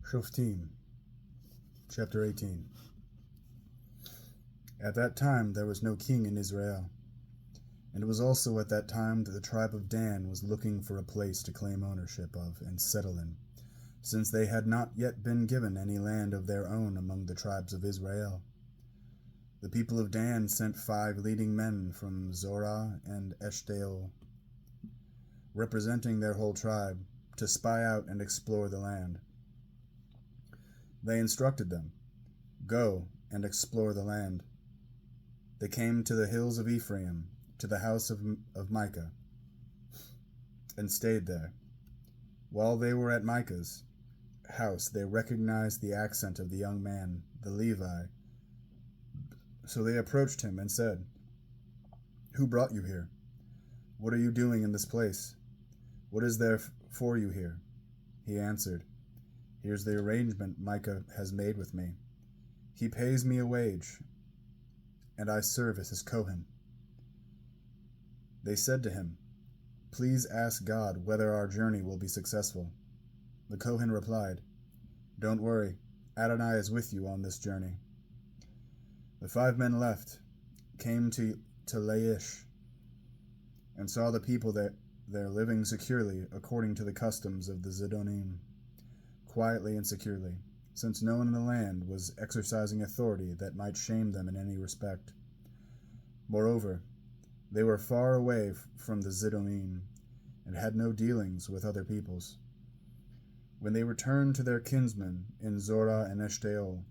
Shof'tim, chapter 18. At that time there was no king in Israel, and it was also at that time that the tribe of Dan was looking for a place to claim ownership of and settle in, since they had not yet been given any land of their own among the tribes of Israel. The people of Dan sent 5 leading men from Zorah and Eshtaol, representing their whole tribe, to spy out and explore the land. They instructed them, "Go and explore the land." They came to the hills of Ephraim, to the house of Mikhah, and stayed there. While they were at Micah's house, they recognized the accent of the young man, the Levi. So they approached him and said, "Who brought you here? What are you doing in this place? What is there for you here?" He answered, "Here's the arrangement Mikah has made with me. He pays me a wage, and I serve as his cohen." They said to him, "Please ask God whether our journey will be successful." The cohen replied, "Don't worry, Adonai is with you on this journey." The 5 men left, came to Layish, and saw the people there living securely according to the customs of the Zidonim, quietly and securely, since no one in the land was exercising authority that might shame them in any respect. Moreover, they were far away from the Zidonim, and had no dealings with other peoples. When they returned to their kinsmen in Zorah and Eshtaol,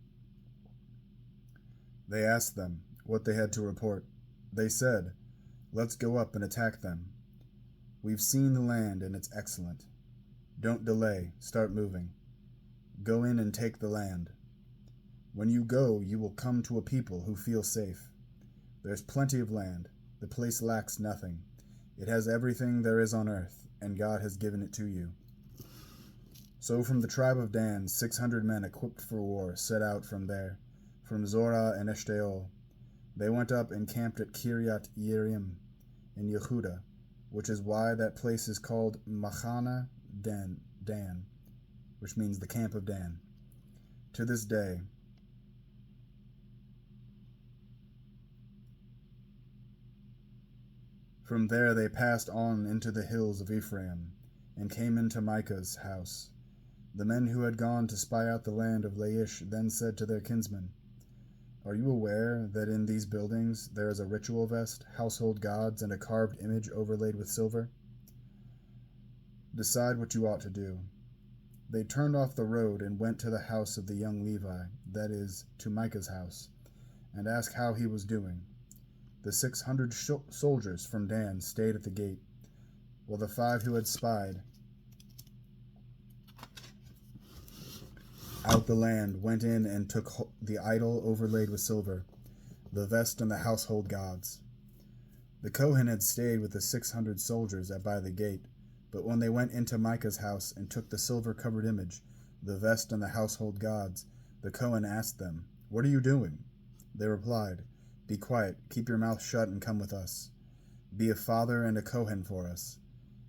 they asked them what they had to report. They said, "Let's go up and attack them. We've seen the land and it's excellent. Don't delay, start moving. Go in and take the land. When you go, you will come to a people who feel safe. There's plenty of land. The place lacks nothing. It has everything there is on earth, and God has given it to you." So from the tribe of Dan, 600 men equipped for war set out from there, from Zorah and Eshtaol. They went up and camped at Kiryat Yearim in Yehudah, which is why that place is called Mikhah Dan, which means the camp of Dan, to this day. From there they passed on into the hills of Ephraim, and came into Micah's house. The men who had gone to spy out the land of Layish then said to their kinsmen, "Are you aware that in these buildings there is a ritual vest, household gods, and a carved image overlaid with silver? Decide what you ought to do." They turned off the road and went to the house of the young Levi, that is, to Micah's house, and asked how he was doing. The 600 soldiers from Dan stayed at the gate, while the 5 who had spied out the land went in and took the idol overlaid with silver, the vest, and the household gods. The cohen had stayed with the 600 soldiers by the gate, but when they went into Micah's house and took the silver-covered image, the vest, and the household gods, the cohen asked them, "What are you doing?" They replied, "Be quiet, keep your mouth shut, and come with us. Be a father and a cohen for us.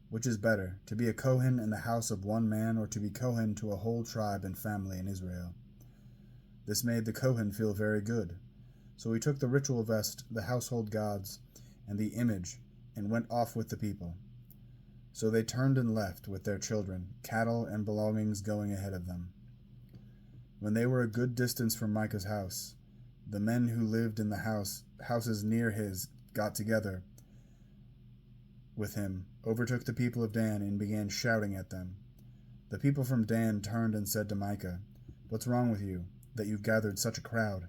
Which is better, to be a cohen in the house of one man, or to be cohen to a whole tribe and family in Israel?" This made the cohen feel very good. So he took the ritual vest, the household gods, and the image, and went off with the people. So they turned and left with their children, cattle, and belongings going ahead of them. When they were a good distance from Micah's house, the men who lived in the houses near his got together with him, overtook the people of Dan, and began shouting at them. The people from Dan turned and said to Mikah, "What's wrong with you, that you've gathered such a crowd?"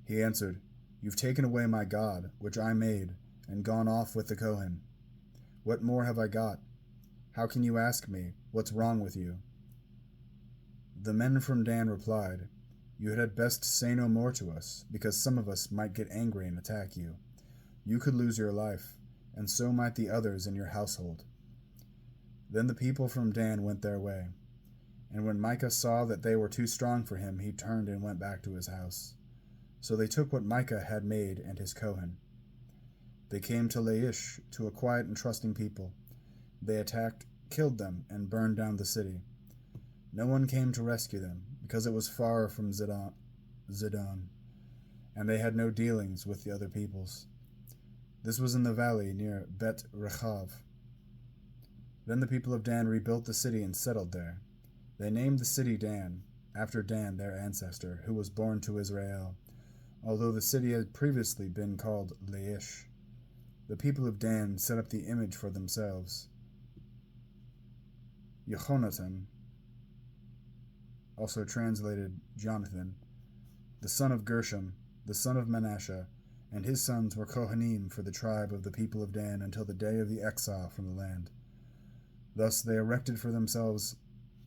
He answered, "You've taken away my God, which I made, and gone off with the cohen. What more have I got? How can you ask me, 'What's wrong with you?'" The men from Dan replied, "You had best say no more to us, because some of us might get angry and attack you. You could lose your life, and so might the others in your household." Then the people from Dan went their way, and when Micah saw that they were too strong for him, he turned and went back to his house. So they took what Micah had made and his cohen. They came to Layish, to a quiet and trusting people. They attacked, killed them, and burned down the city. No one came to rescue them, because it was far from Zidon, and they had no dealings with the other peoples. This was in the valley near Bet Rechav. Then the people of Dan rebuilt the city and settled there. They named the city Dan, after Dan, their ancestor, who was born to Israel, although the city had previously been called Layish. The people of Dan set up the image for themselves. Jehonatan, also translated Jonathan, the son of Gershom, the son of Manasseh, and his sons were Kohanim for the tribe of the people of Dan until the day of the exile from the land. Thus they erected for themselves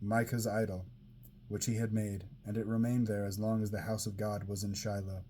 Mikhah's idol, which he had made, and it remained there as long as the house of God was in Shiloh.